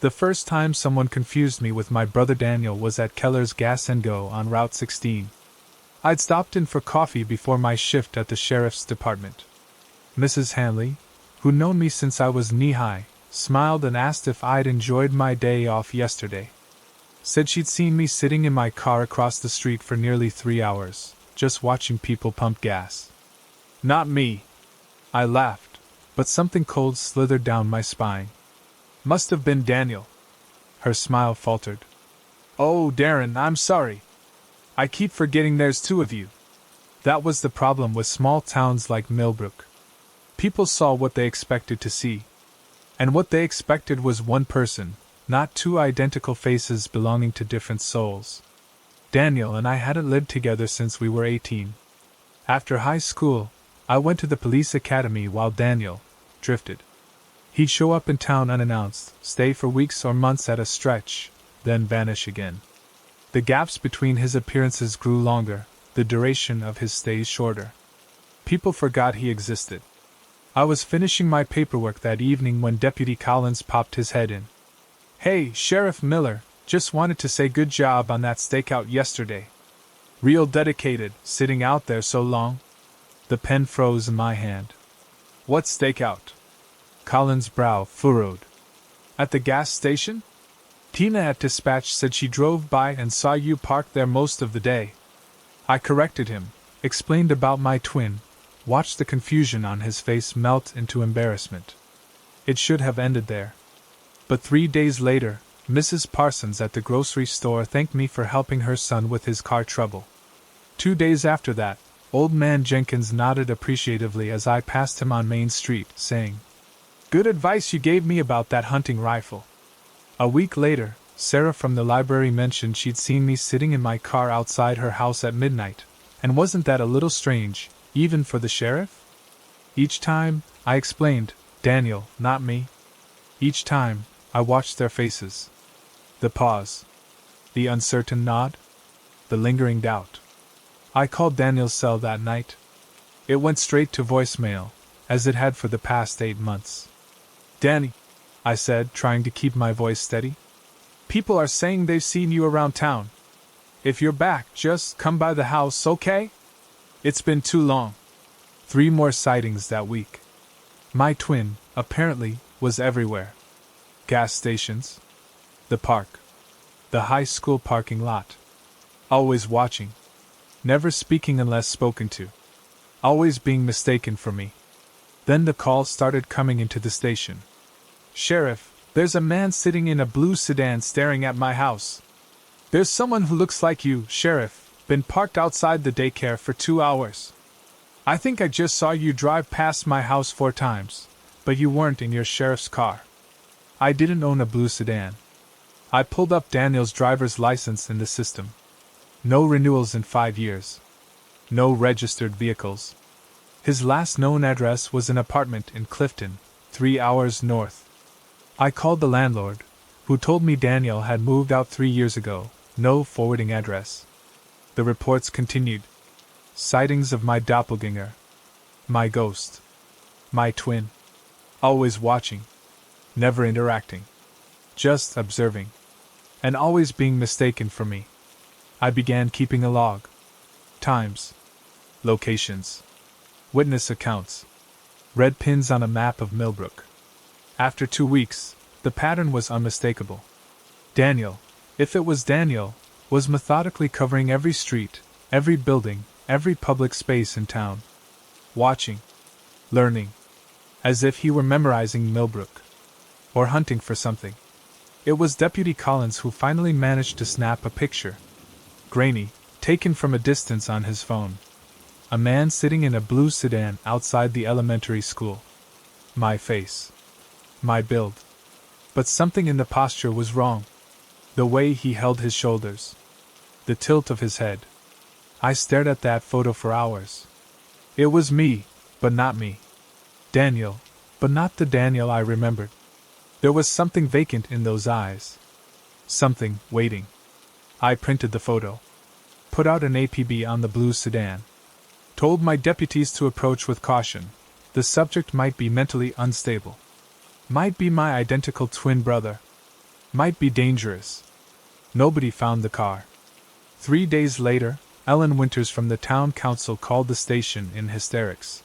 The first time someone confused me with my brother Daniel was at Keller's Gas & Go on Route 16. I'd stopped in for coffee before my shift at the sheriff's department. Mrs. Hanley, who'd known me since I was knee-high, smiled and asked if I'd enjoyed my day off yesterday. Said she'd seen me sitting in my car across the street for nearly 3 hours, just watching people pump gas. Not me. I laughed, but something cold slithered down my spine. Must have been Daniel. Her smile faltered. Oh, Darren, I'm sorry. I keep forgetting there's 2 of you. That was the problem with small towns like Millbrook. People saw what they expected to see. And what they expected was one person, not 2 identical faces belonging to different souls. Daniel and I hadn't lived together since we were 18. After high school, I went to the police academy while Daniel drifted. He'd show up in town unannounced, stay for weeks or months at a stretch, then vanish again. The gaps between his appearances grew longer, the duration of his stays shorter. People forgot he existed. I was finishing my paperwork that evening when Deputy Collins popped his head in. Hey, Sheriff Miller, just wanted to say good job on that stakeout yesterday. Real dedicated, sitting out there so long. The pen froze in my hand. What stakeout? Collins' brow furrowed. At the gas station? Tina at dispatch said she drove by and saw you parked there most of the day. I corrected him, explained about my twin, watched the confusion on his face melt into embarrassment. It should have ended there. But 3 days later, Mrs. Parsons at the grocery store thanked me for helping her son with his car trouble. 2 days after that, Old Man Jenkins nodded appreciatively as I passed him on Main Street, saying, "Good advice you gave me about that hunting rifle." A week later, Sarah from the library mentioned she'd seen me sitting in my car outside her house at midnight, and wasn't that a little strange, even for the sheriff? Each time, I explained, Daniel, not me. Each time, I watched their faces. The pause. The uncertain nod. The lingering doubt. I called Daniel's cell that night. It went straight to voicemail, as it had for the past 8 months. "Danny," I said, trying to keep my voice steady. "People are saying they've seen you around town. If you're back, just come by the house, okay? It's been too long." 3 more sightings that week. My twin, apparently, was everywhere. Gas stations. The park. The high school parking lot. Always watching. Never speaking unless spoken to. Always being mistaken for me. Then the calls started coming into the station. "Sheriff, there's a man sitting in a blue sedan staring at my house. There's someone who looks like you, Sheriff, been parked outside the daycare for 2 hours. I think I just saw you drive past my house 4 times, but you weren't in your sheriff's car." I didn't own a blue sedan. I pulled up Daniel's driver's license in the system. No renewals in 5 years. No registered vehicles. His last known address was an apartment in Clifton, 3 hours north. I called the landlord, who told me Daniel had moved out 3 years ago, no forwarding address. The reports continued. Sightings of my doppelganger. My ghost. My twin. Always watching. Never interacting. Just observing. And always being mistaken for me. I began keeping a log. Times. Locations. Witness accounts. Red pins on a map of Millbrook. After 2 weeks, the pattern was unmistakable. Daniel, if it was Daniel, was methodically covering every street, every building, every public space in town. Watching. Learning. As if he were memorizing Millbrook. Or hunting for something. It was Deputy Collins who finally managed to snap a picture. Grainy, taken from a distance on his phone. A man sitting in a blue sedan outside the elementary school. My face. My build. But something in the posture was wrong. The way he held his shoulders. The tilt of his head. I stared at that photo for hours. It was me, but not me. Daniel, but not the Daniel I remembered. There was something vacant in those eyes. Something waiting. I printed the photo. Put out an APB on the blue sedan. Told my deputies to approach with caution. The subject might be mentally unstable. Might be my identical twin brother. Might be dangerous. Nobody found the car. 3 days later, Ellen Winters from the town council called the station in hysterics.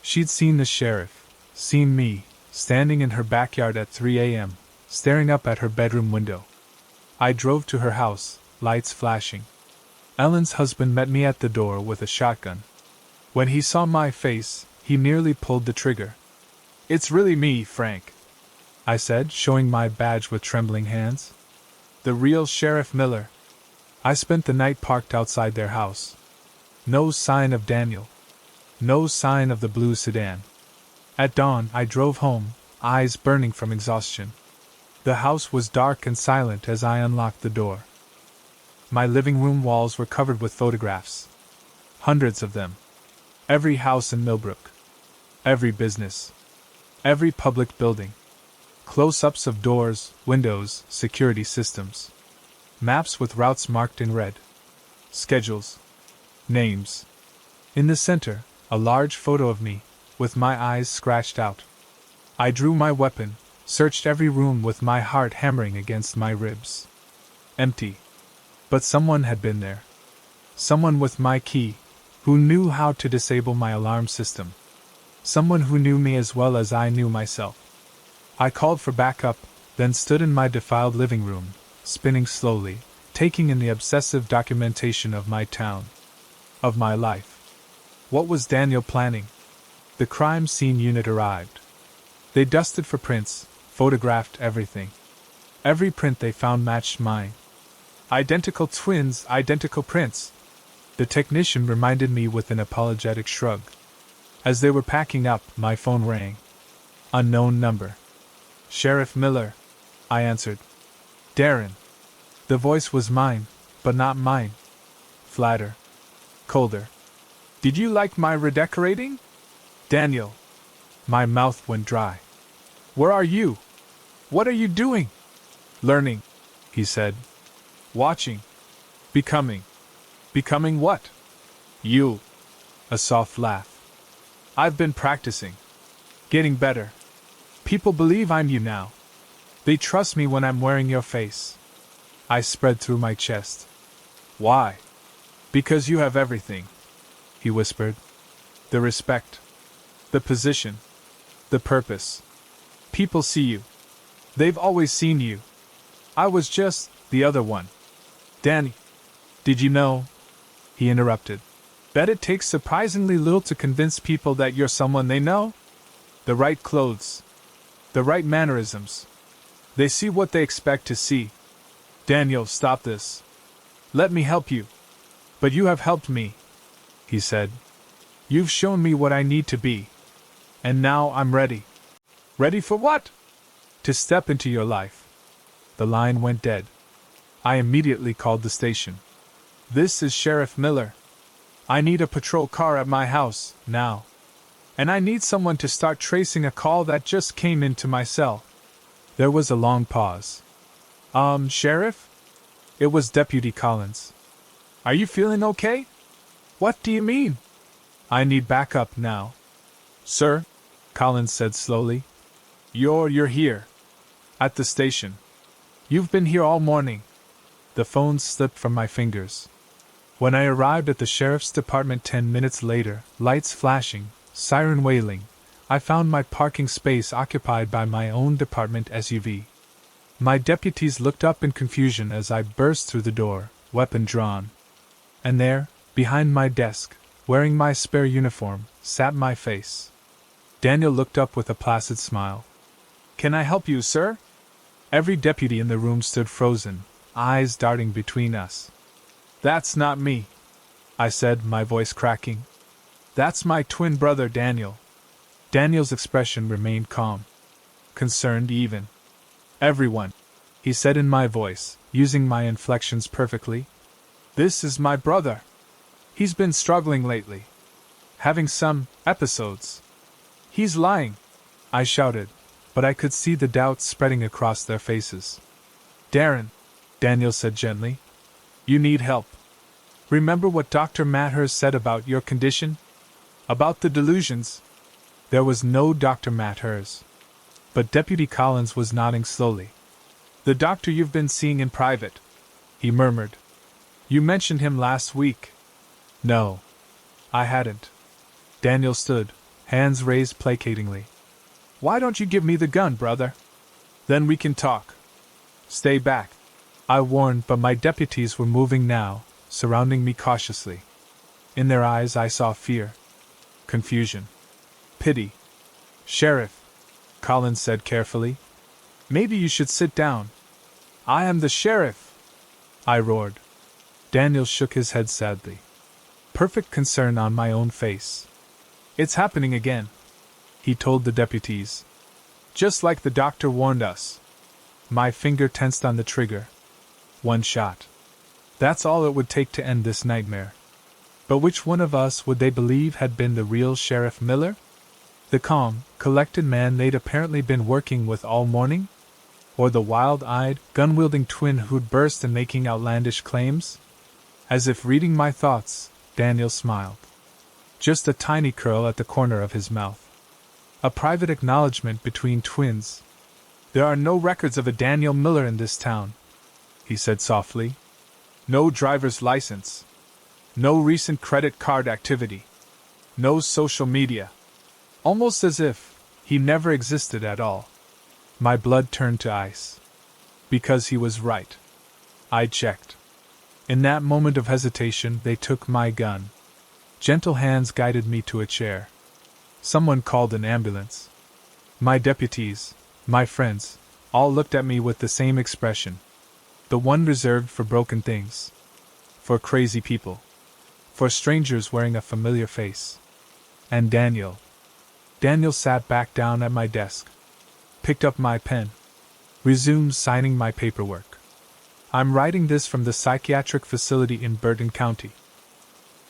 She'd seen the sheriff, seen me, standing in her backyard at 3 a.m., staring up at her bedroom window. I drove to her house, lights flashing. Ellen's husband met me at the door with a shotgun. When he saw my face, he nearly pulled the trigger. "It's really me, Frank," I said, showing my badge with trembling hands. "The real Sheriff Miller." I spent the night parked outside their house. No sign of Daniel. No sign of the blue sedan. At dawn, I drove home, eyes burning from exhaustion. The house was dark and silent as I unlocked the door. My living room walls were covered with photographs. Hundreds of them. Every house in Millbrook. Every business. Every public building. Close-ups of doors, windows, security systems. Maps with routes marked in red. Schedules. Names. In the center, a large photo of me, with my eyes scratched out. I drew my weapon, searched every room with my heart hammering against my ribs. Empty. But someone had been there. Someone with my key, who knew how to disable my alarm system. Someone who knew me as well as I knew myself. I called for backup, then stood in my defiled living room, spinning slowly, taking in the obsessive documentation of my town. Of my life. What was Daniel planning? The crime scene unit arrived. They dusted for prints, photographed everything. Every print they found matched mine. Identical twins, identical prints. The technician reminded me with an apologetic shrug. As they were packing up, my phone rang. Unknown number. "Sheriff Miller," I answered. "Darren." The voice was mine, but not mine. Flatter. Colder. "Did you like my redecorating?" "Daniel." My mouth went dry. "Where are you? What are you doing?" "Learning," he said. "Watching. Becoming." "Becoming what?" "You." A soft laugh. "I've been practicing. Getting better. People believe I'm you now. They trust me when I'm wearing your face." I spread through my chest. "Why?" "Because you have everything," he whispered. "The respect. The position. The purpose. People see you. They've always seen you. I was just the other one." "Danny, did you know?" he interrupted. "Bet it takes surprisingly little to convince people that you're someone they know? The right clothes. The right mannerisms. They see what they expect to see." "Daniel, stop this. Let me help you." "But you have helped me," he said. "You've shown me what I need to be. And now I'm ready." "Ready for what?" "To step into your life." The line went dead. I immediately called the station. "This is Sheriff Miller. I need a patrol car at my house, now. And I need someone to start tracing a call that just came into my cell." There was a long pause. Sheriff?" It was Deputy Collins. "Are you feeling okay?" "What do you mean?" "I need backup now." "Sir," Collins said slowly. You're here. At the station. You've been here all morning." The phone slipped from my fingers. When I arrived at the sheriff's department 10 minutes later, lights flashing, siren wailing, I found my parking space occupied by my own department SUV. My deputies looked up in confusion as I burst through the door, weapon drawn. And there, behind my desk, wearing my spare uniform, sat my face. Daniel looked up with a placid smile. "Can I help you, sir?" Every deputy in the room stood frozen, eyes darting between us. "That's not me," I said, my voice cracking. "That's my twin brother Daniel." Daniel's expression remained calm. Concerned even. "Everyone," he said in my voice, using my inflections perfectly. "This is my brother. He's been struggling lately. Having some episodes." "He's lying," I shouted, but I could see the doubts spreading across their faces. "Darren," Daniel said gently, "you need help. Remember what Dr. Mathers said about your condition? About the delusions?" There was no Dr. Mathers. But Deputy Collins was nodding slowly. The doctor you've been seeing in private, he murmured. You mentioned him last week. No, I hadn't. Daniel stood, hands raised placatingly. Why don't you give me the gun, brother? Then we can talk. Stay back, I warned, but my deputies were moving now, surrounding me cautiously. In their eyes I saw fear, confusion, pity. Sheriff, Collins said carefully, maybe you should sit down. I am the sheriff, I roared. Daniel shook his head sadly. Perfect concern on my own face. It's happening again, he told the deputies. Just like the doctor warned us. My finger tensed on the trigger. One shot. That's all it would take to end this nightmare. But which one of us would they believe had been the real Sheriff Miller? The calm, collected man they'd apparently been working with all morning? Or the wild-eyed, gun-wielding twin who'd burst in making outlandish claims? As if reading my thoughts, Daniel smiled. Just a tiny curl at the corner of his mouth. A private acknowledgement between twins. There are no records of a Daniel Miller in this town, he said softly. No driver's license. No recent credit card activity. No social media. Almost as if he never existed at all. My blood turned to ice. Because he was right. I checked. In that moment of hesitation, they took my gun. Gentle hands guided me to a chair. Someone called an ambulance. My deputies, my friends, all looked at me with the same expression. The one reserved for broken things. For crazy people. For strangers wearing a familiar face. And Daniel. Daniel sat back down at my desk. Picked up my pen. Resumed signing my paperwork. I'm writing this from the psychiatric facility in Bergen County.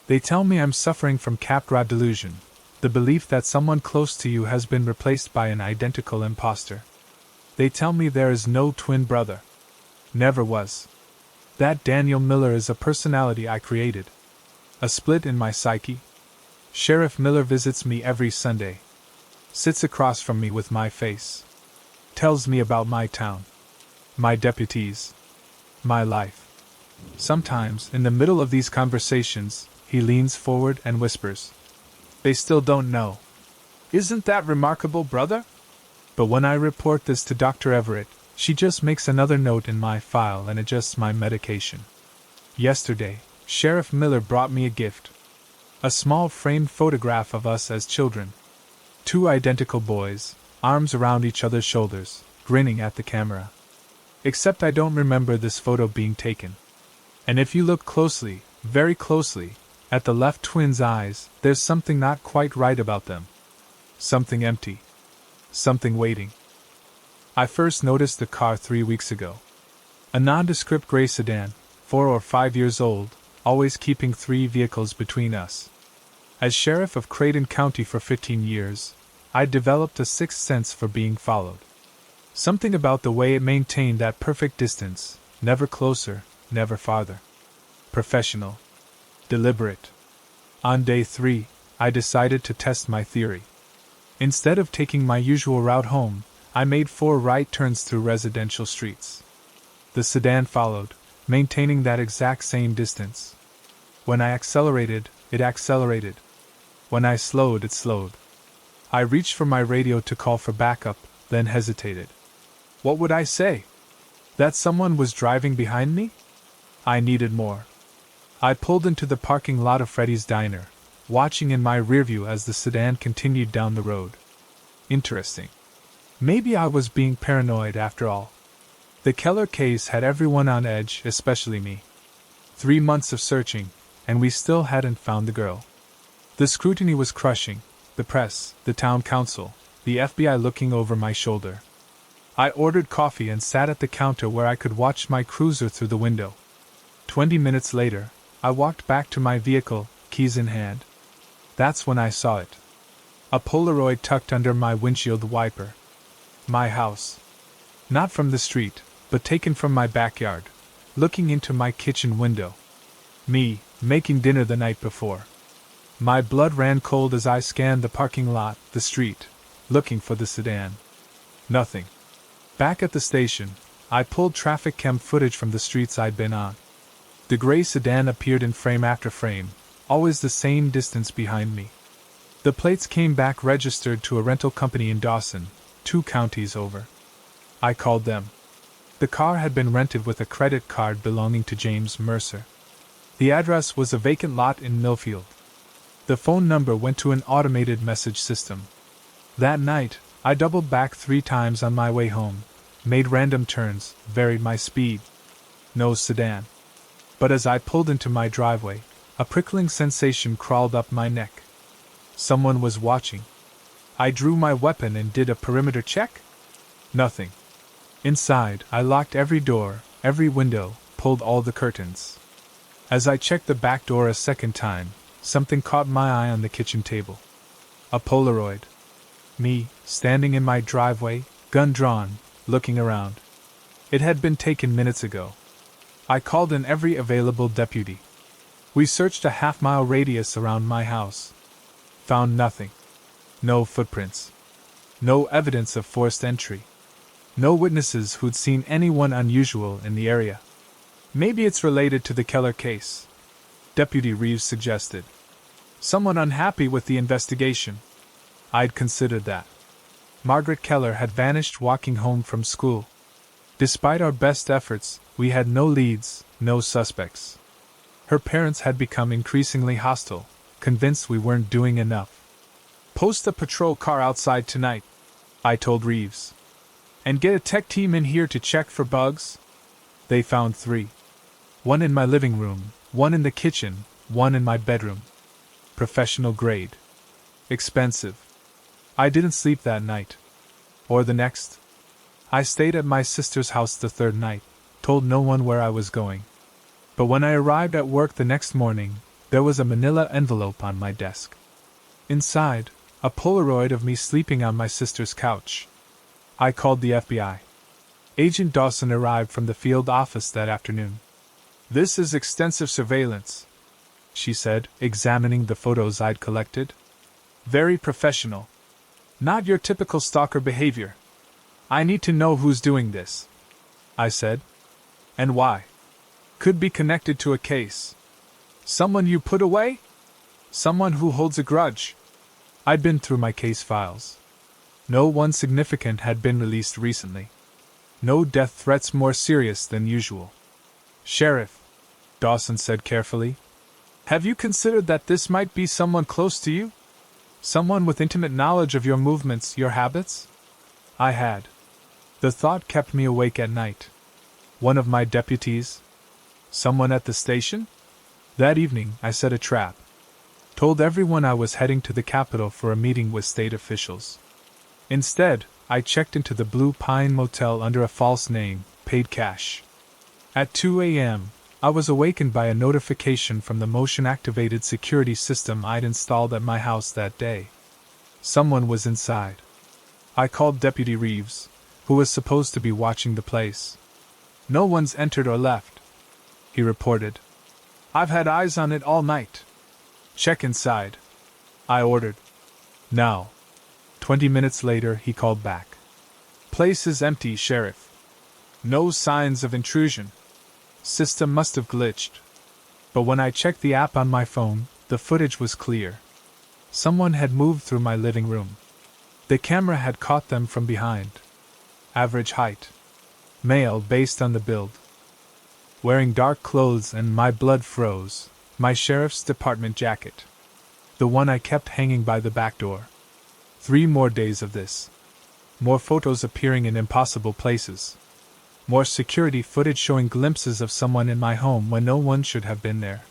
They tell me I'm suffering from Backroad delusion, the belief that someone close to you has been replaced by an identical imposter. They tell me there is no twin brother. Never was. That Daniel Miller is a personality I created. A split in my psyche. Sheriff Miller visits me every Sunday. Sits across from me with my face. Tells me about my town. My deputies. My life. Sometimes, in the middle of these conversations, he leans forward and whispers, "They still don't know. Isn't that remarkable, brother?" But when I report this to Dr. Everett, she just makes another note in my file and adjusts my medication. Yesterday, Sheriff Miller brought me a gift. A small framed photograph of us as children. 2 identical boys, arms around each other's shoulders, grinning at the camera. Except I don't remember this photo being taken. And if you look closely, very closely, at the left twin's eyes, there's something not quite right about them. Something empty. Something waiting. I first noticed the car 3 weeks ago. A nondescript gray sedan, 4 or 5 years old, always keeping 3 vehicles between us. As sheriff of Creighton County for 15 years, I'd developed a sixth sense for being followed. Something about the way it maintained that perfect distance, never closer, never farther. Professional. Deliberate. On day 3, I decided to test my theory. Instead of taking my usual route home, I made 4 right turns through residential streets. The sedan followed, maintaining that exact same distance. When I accelerated, it accelerated. When I slowed, it slowed. I reached for my radio to call for backup, then hesitated. What would I say? That someone was driving behind me? I needed more. I pulled into the parking lot of Freddy's Diner, watching in my rearview as the sedan continued down the road. Interesting. Maybe I was being paranoid after all. The Keller case had everyone on edge, especially me. 3 months of searching, and we still hadn't found the girl. The scrutiny was crushing, the press, the town council, the FBI looking over my shoulder. I ordered coffee and sat at the counter where I could watch my cruiser through the window. 20 minutes later, I walked back to my vehicle, keys in hand. That's when I saw it. A Polaroid tucked under my windshield wiper. My house. Not from the street, but taken from my backyard, looking into my kitchen window. Me, making dinner the night before. My blood ran cold as I scanned the parking lot, the street, looking for the sedan. Nothing. Back at the station, I pulled traffic cam footage from the streets I'd been on. The gray sedan appeared in frame after frame, always the same distance behind me. The plates came back registered to a rental company in Dawson, 2 counties over. I called them. The car had been rented with a credit card belonging to James Mercer. The address was a vacant lot in Millfield. The phone number went to an automated message system. That night, I doubled back 3 times on my way home, made random turns, varied my speed. No sedan. But as I pulled into my driveway, a prickling sensation crawled up my neck. Someone was watching. I drew my weapon and did a perimeter check. Nothing. Inside, I locked every door, every window, pulled all the curtains. As I checked the back door a second time, something caught my eye on the kitchen table. A Polaroid. Me, standing in my driveway, gun drawn, looking around. It had been taken minutes ago. I called in every available deputy. We searched a half-mile radius around my house. Found nothing. No footprints. No evidence of forced entry. No witnesses who'd seen anyone unusual in the area. Maybe it's related to the Keller case, Deputy Reeves suggested. Someone unhappy with the investigation. I'd considered that. Margaret Keller had vanished walking home from school. Despite our best efforts, we had no leads, no suspects. Her parents had become increasingly hostile, convinced we weren't doing enough. Post a patrol car outside tonight, I told Reeves. And get a tech team in here to check for bugs. They found 3. 1 in my living room, 1 in the kitchen, 1 in my bedroom. Professional grade. Expensive. I didn't sleep that night. Or the next. I stayed at my sister's house the 3rd night, told no one where I was going. But when I arrived at work the next morning, there was a manila envelope on my desk. Inside, a Polaroid of me sleeping on my sister's couch. I called the FBI. Agent Dawson arrived from the field office that afternoon. "This is extensive surveillance," she said, examining the photos I'd collected. "Very professional. Not your typical stalker behavior. I need to know who's doing this," I said. "And why? Could be connected to a case. Someone you put away? Someone who holds a grudge." I'd been through my case files. No one significant had been released recently. No death threats more serious than usual. "Sheriff," Dawson said carefully, "have you considered that this might be someone close to you? Someone with intimate knowledge of your movements, your habits?" I had. The thought kept me awake at night. One of my deputies? Someone at the station? That evening, I set a trap. Told everyone I was heading to the Capitol for a meeting with state officials. Instead, I checked into the Blue Pine Motel under a false name, paid cash. At 2 a.m., I was awakened by a notification from the motion-activated security system I'd installed at my house that day. Someone was inside. I called Deputy Reeves, who was supposed to be watching the place. "No one's entered or left," he reported. "I've had eyes on it all night." "Check inside," I ordered. "Now." 20 minutes later, he called back. "Place is empty, Sheriff. No signs of intrusion. System must have glitched." But when I checked the app on my phone, the footage was clear. Someone had moved through my living room. The camera had caught them from behind. Average height. Male based on the build. Wearing dark clothes, and my blood froze. My sheriff's department jacket. The one I kept hanging by the back door. 3 more days of this. More photos appearing in impossible places. More security footage showing glimpses of someone in my home when no one should have been there.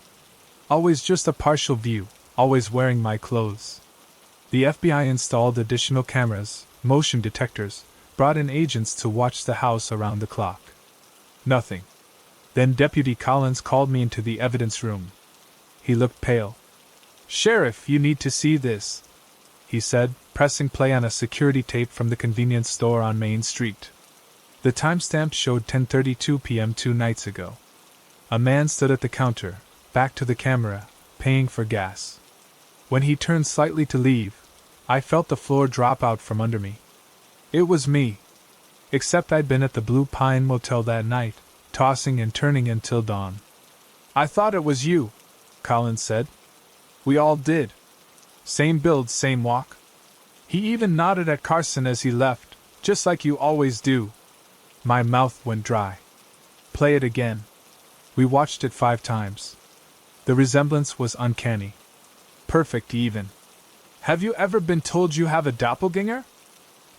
Always just a partial view, always wearing my clothes. The FBI installed additional cameras, motion detectors, brought in agents to watch the house around the clock. Nothing. Then Deputy Collins called me into the evidence room. He looked pale. "Sheriff, you need to see this," he said, pressing play on a security tape from the convenience store on Main Street. The timestamp showed 10:32 p.m. 2 nights ago. A man stood at the counter, back to the camera, paying for gas. When he turned slightly to leave, I felt the floor drop out from under me. It was me. except I'd been at the Blue Pine Motel that night, tossing and turning until dawn. "I thought it was you," Collins said. "We all did. Same build, same walk." He even nodded at Carson as he left, "Just like you always do." My mouth went dry. "Play it again." We watched it 5 times. The resemblance was uncanny. Perfect even. "Have you ever been told you have a doppelganger?"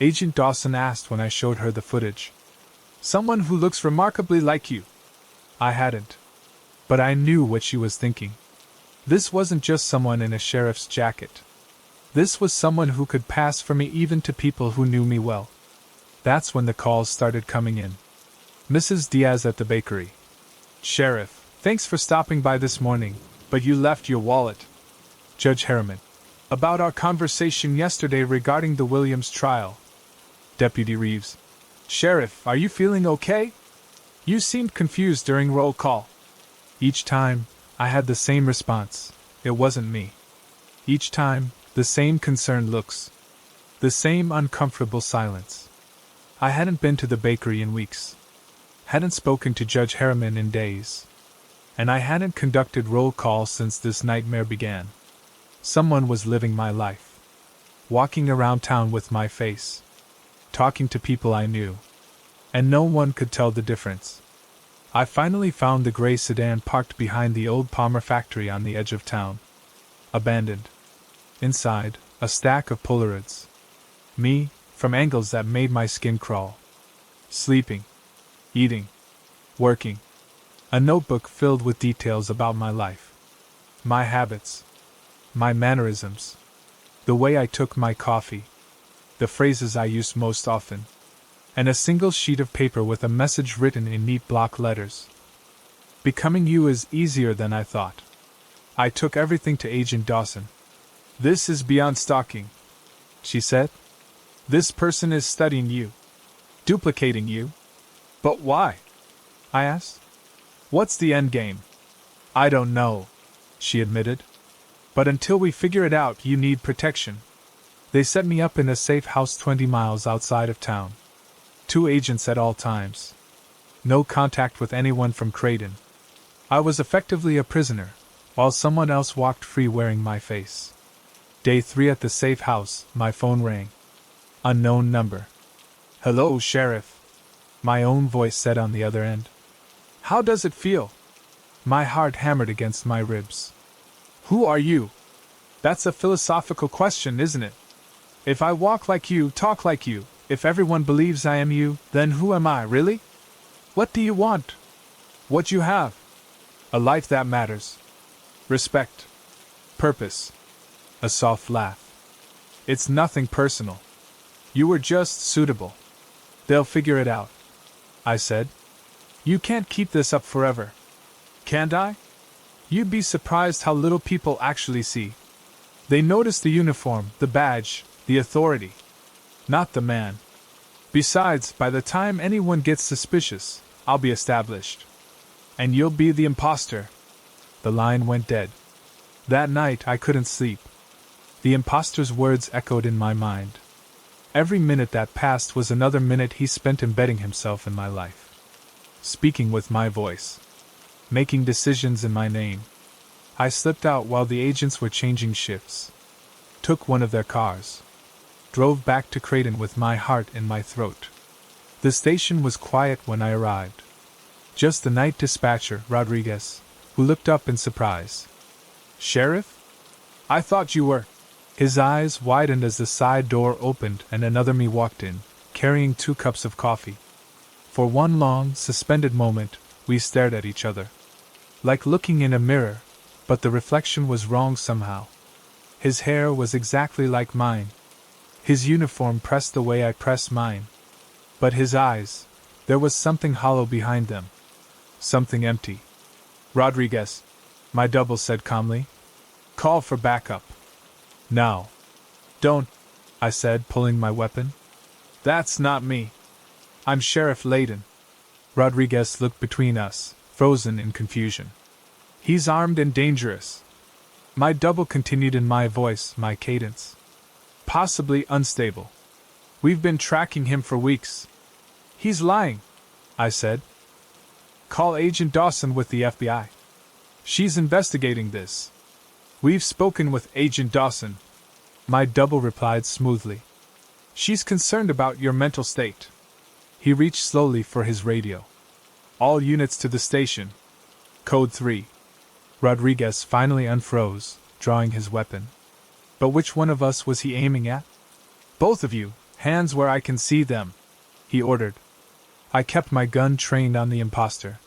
Agent Dawson asked when I showed her the footage. "Someone who looks remarkably like you." I hadn't. But I knew what she was thinking. This wasn't just someone in a sheriff's jacket. This was someone who could pass for me even to people who knew me well. That's when the calls started coming in. "Mrs. Diaz at the bakery. Sheriff, thanks for stopping by this morning, but you left your wallet." Judge Harriman. "About our conversation yesterday regarding the Williams trial." Deputy Reeves. "Sheriff, are you feeling okay? You seemed confused during roll call." Each time, I had the same response. It wasn't me. Each time, the same concerned looks. The same uncomfortable silence. I hadn't been to the bakery in weeks. Hadn't spoken to Judge Harriman in days. And I hadn't conducted roll call since this nightmare began. Someone was living my life. Walking around town with my face. Talking to people I knew. And no one could tell the difference. I finally found the gray sedan parked behind the old Palmer factory on the edge of town. Abandoned. Inside, a stack of Polaroids. Me, from angles that made my skin crawl. Sleeping. Eating. Working. A notebook filled with details about my life. My habits. My mannerisms. The way I took my coffee. The phrases I used most often. And a single sheet of paper with a message written in neat block letters. "Becoming you is easier than I thought." I took everything to Agent Dawson. "This is beyond stalking," she said. "This person is studying you. Duplicating you." "But why?" I asked. "What's the end game?" "I don't know," she admitted. "But until we figure it out, you need protection." They set me up in a safe house 20 miles outside of town. 2 agents at all times. No contact with anyone from Creighton. I was effectively a prisoner, while someone else walked free wearing my face. Day 3 at the safe house, my phone rang. Unknown number. "Hello, Sheriff," my own voice said on the other end. "How does it feel?" My heart hammered against my ribs. "Who are you?" That's a philosophical question, isn't it? If I walk like you, talk like you, if everyone believes I am you, then who am I, really? What do you want? What you have? A life that matters. Respect. Purpose. A soft laugh. "It's nothing personal. You were just suitable. They'll figure it out," I said. "You can't keep this up forever." "Can't I?" "You'd be surprised how little people actually see. They notice the uniform, the badge, the authority. Not the man. Besides, by the time anyone gets suspicious, I'll be established. And you'll be the imposter." The line went dead. That night I couldn't sleep. The imposter's words echoed in my mind. Every minute that passed was another minute he spent embedding himself in my life. Speaking with my voice. Making decisions in my name. I slipped out while the agents were changing shifts. Took one of their cars. Drove back to Creighton with my heart in my throat. The station was quiet when I arrived. Just the night dispatcher, Rodriguez, who looked up in surprise. "Sheriff? I thought you were..." His eyes widened as the side door opened and another me walked in, carrying 2 cups of coffee. For one long, suspended moment, we stared at each other. Like looking in a mirror, but the reflection was wrong somehow. His hair was exactly like mine. His uniform pressed the way I pressed mine. But his eyes, there was something hollow behind them. Something empty. "Rodriguez," my double said calmly. "Call for backup. Now." "Don't," I said, pulling my weapon. "That's not me. I'm Sheriff Layden." Rodriguez looked between us, frozen in confusion. "He's armed and dangerous." My double continued in my voice, my cadence. "Possibly unstable. We've been tracking him for weeks." He's lying, I said. Call Agent Dawson with the FBI. She's investigating this. We've spoken with Agent Dawson, my double replied smoothly. She's concerned about your mental state. He reached slowly for his radio. All units to the station. Code 3. Rodriguez finally unfroze, drawing his weapon. But which one of us was he aiming at? Both of you, hands where I can see them, he ordered. I kept my gun trained on the imposter.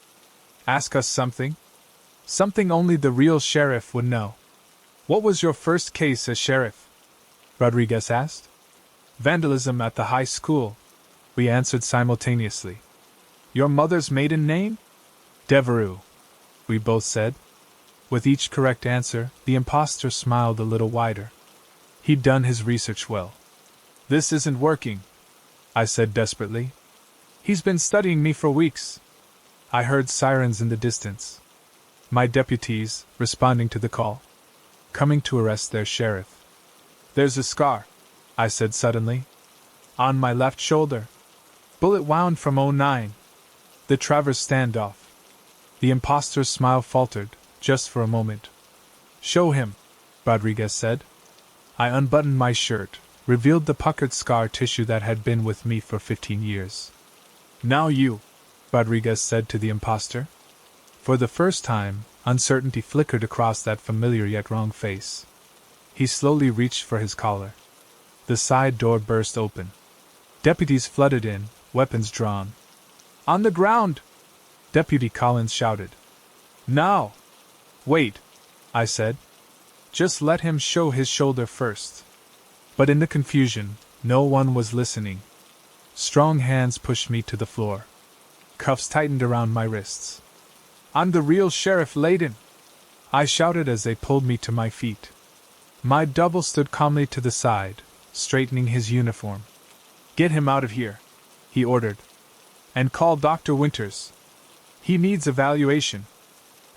Ask us something? Something only the real sheriff would know. What was your first case as sheriff? Rodriguez asked. Vandalism at the high school, we answered simultaneously. Your mother's maiden name? Devereux, we both said. With each correct answer, the imposter smiled a little wider. He'd done his research well. This isn't working, I said desperately. He's been studying me for weeks. I heard sirens in the distance. My deputies, responding to the call. Coming to arrest their sheriff. There's a scar, I said suddenly. On my left shoulder. Bullet wound from '09. The Travers standoff. The imposter's smile faltered, just for a moment. Show him, Rodriguez said. I unbuttoned my shirt, revealed the puckered scar tissue that had been with me for 15 years. Now you, Rodriguez said to the imposter. For the first time, uncertainty flickered across that familiar yet wrong face. He slowly reached for his collar. The side door burst open. Deputies flooded in, weapons drawn. On the ground! Deputy Collins shouted. Now! Wait, I said. Just let him show his shoulder first. But in the confusion, no one was listening. Strong hands pushed me to the floor. Cuffs tightened around my wrists. I'm the real Sheriff Layden, I shouted as they pulled me to my feet. My double stood calmly to the side, straightening his uniform. Get him out of here, he ordered. And call Dr. Winters. He needs evaluation.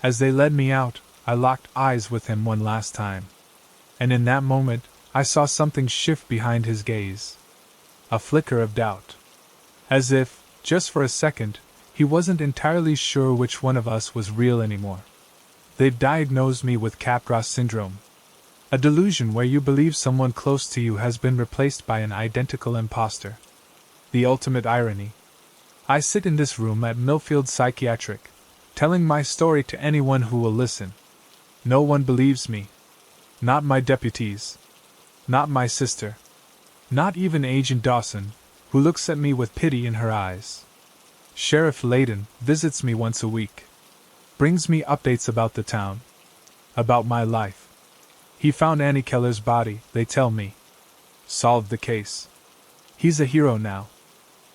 As they led me out, I locked eyes with him one last time. And in that moment, I saw something shift behind his gaze. A flicker of doubt. As if, just for a second, he wasn't entirely sure which one of us was real anymore. They've diagnosed me with Capgras syndrome. A delusion where you believe someone close to you has been replaced by an identical imposter. The ultimate irony. I sit in this room at Millfield Psychiatric, telling my story to anyone who will listen. No one believes me. Not my deputies. Not my sister. Not even Agent Dawson, who looks at me with pity in her eyes. Sheriff Layden visits me once a week. Brings me updates about the town. About my life. He found Annie Keller's body, they tell me. Solved the case. He's a hero now.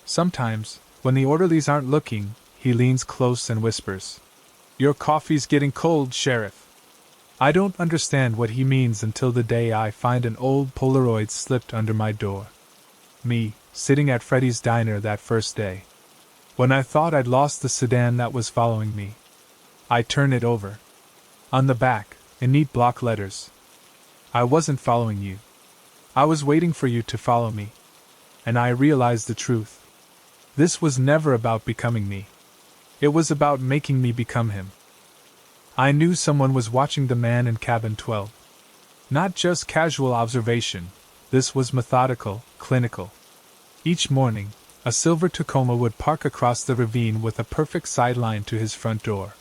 Sometimes, when the orderlies aren't looking, he leans close and whispers. Your coffee's getting cold, Sheriff. I don't understand what he means until the day I find an old Polaroid slipped under my door. Me, sitting at Freddy's diner that first day. When I thought I'd lost the sedan that was following me. I turn it over. On the back, in neat block letters. I wasn't following you. I was waiting for you to follow me. And I realized the truth. This was never about becoming me. It was about making me become him. I knew someone was watching the man in cabin 12. Not just casual observation, this was methodical, clinical. Each morning, a silver Tacoma would park across the ravine with a perfect sideline to his front door.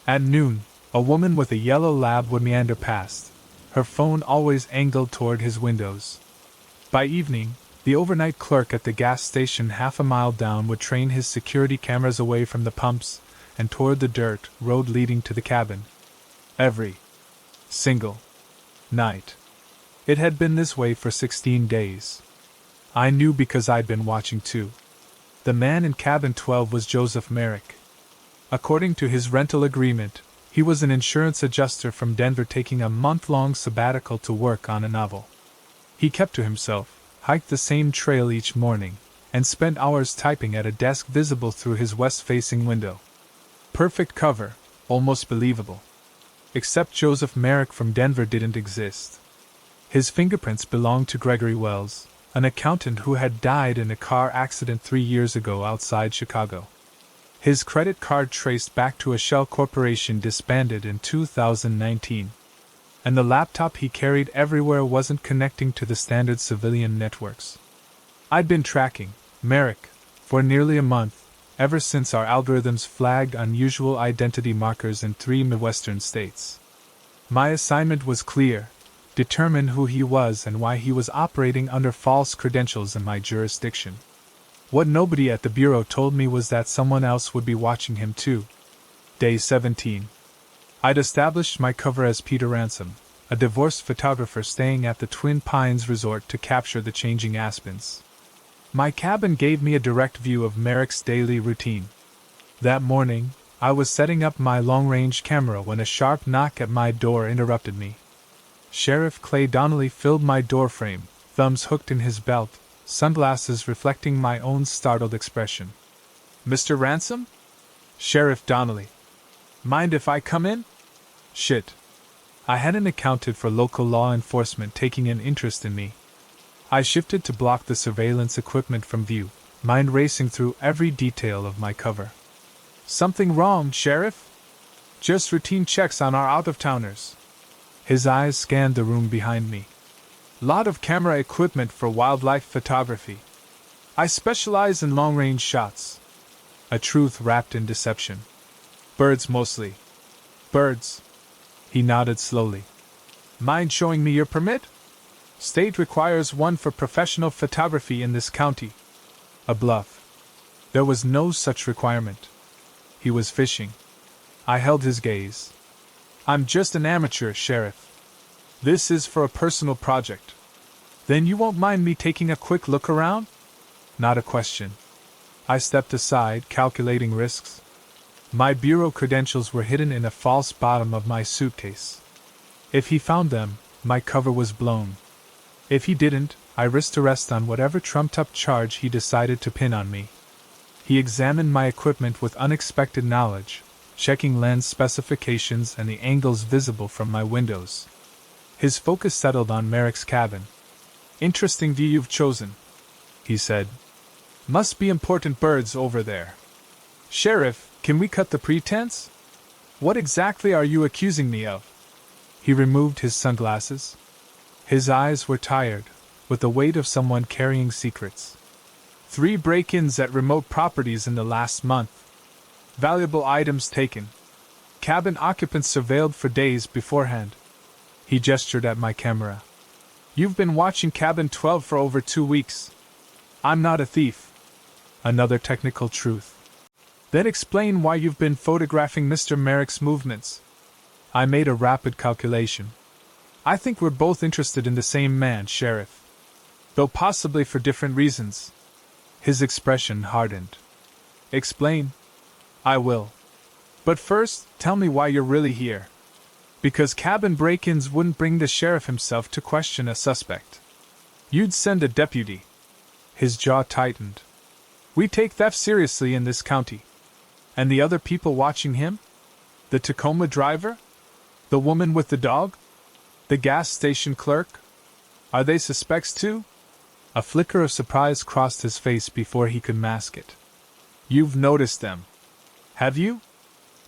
At noon, a woman with a yellow lab would meander past, her phone always angled toward his windows. By evening, the overnight clerk at the gas station half a mile down would train his security cameras away from the pumps and toward the dirt road leading to the cabin. Every single night. It had been this way for 16 days. I knew because I'd been watching too. The man in cabin 12 was Joseph Merrick. According to his rental agreement, he was an insurance adjuster from Denver taking a month-long sabbatical to work on a novel. He kept to himself, hiked the same trail each morning, and spent hours typing at a desk visible through his west-facing window. Perfect cover, almost believable. Except Joseph Merrick from Denver didn't exist. His fingerprints belonged to Gregory Wells, An accountant who had died in a car accident 3 years ago outside Chicago. His credit card traced back to a shell corporation disbanded in 2019. And the laptop he carried everywhere wasn't connecting to the standard civilian networks. I'd been tracking Merrick for nearly a month, ever since our algorithms flagged unusual identity markers in 3 Midwestern states. My assignment was clear: determine who he was and why he was operating under false credentials in my jurisdiction. What nobody at the Bureau told me was that someone else would be watching him too. Day 17. I'd established my cover as Peter Ransom, a divorced photographer staying at the Twin Pines Resort to capture the changing aspens. My cabin gave me a direct view of Merrick's daily routine. That morning, I was setting up my long-range camera when a sharp knock at my door interrupted me. Sheriff Clay Donnelly filled my doorframe, thumbs hooked in his belt, sunglasses reflecting my own startled expression. "Mr. Ransom?" "Sheriff Donnelly. Mind if I come in?" Shit. I hadn't accounted for local law enforcement taking an interest in me. I shifted to block the surveillance equipment from view, mind racing through every detail of my cover. "Something wrong, Sheriff?" "Just routine checks on our out-of-towners." His eyes scanned the room behind me. "Lot of camera equipment for wildlife photography. I specialize in long-range shots." A truth wrapped in deception. "Birds mostly." "Birds?" He nodded slowly. "Mind showing me your permit?" "State requires one for professional photography in this county." A bluff. There was no such requirement. He was fishing. I held his gaze. "I'm just an amateur, Sheriff. This is for a personal project." "Then you won't mind me taking a quick look around?" Not a question. I stepped aside, calculating risks. My bureau credentials were hidden in a false bottom of my suitcase. If he found them, my cover was blown. If he didn't, I risked arrest on whatever trumped-up charge he decided to pin on me. He examined my equipment with unexpected knowledge, checking lens specifications and the angles visible from my windows. His focus settled on Merrick's cabin. "Interesting view you've chosen," he said. "Must be important birds over there." "Sheriff, can we cut the pretense? What exactly are you accusing me of?" He removed his sunglasses. His eyes were tired, with the weight of someone carrying secrets. 3 break-ins at remote properties in the last month. Valuable items taken. Cabin occupants surveilled for days beforehand. He gestured at my camera. "You've been watching Cabin 12 for over 2 weeks. I'm not a thief." Another technical truth. "Then explain why you've been photographing Mr. Merrick's movements." I made a rapid calculation. "I think we're both interested in the same man, Sheriff. Though possibly for different reasons." His expression hardened. "Explain." "I will. But first, tell me why you're really here." "Because cabin break-ins wouldn't bring the sheriff himself to question a suspect. You'd send a deputy." His jaw tightened. "We take theft seriously in this county." "And the other people watching him? The Tacoma driver? The woman with the dog? The gas station clerk? Are they suspects too?" A flicker of surprise crossed his face before he could mask it. "You've noticed them. Have you?"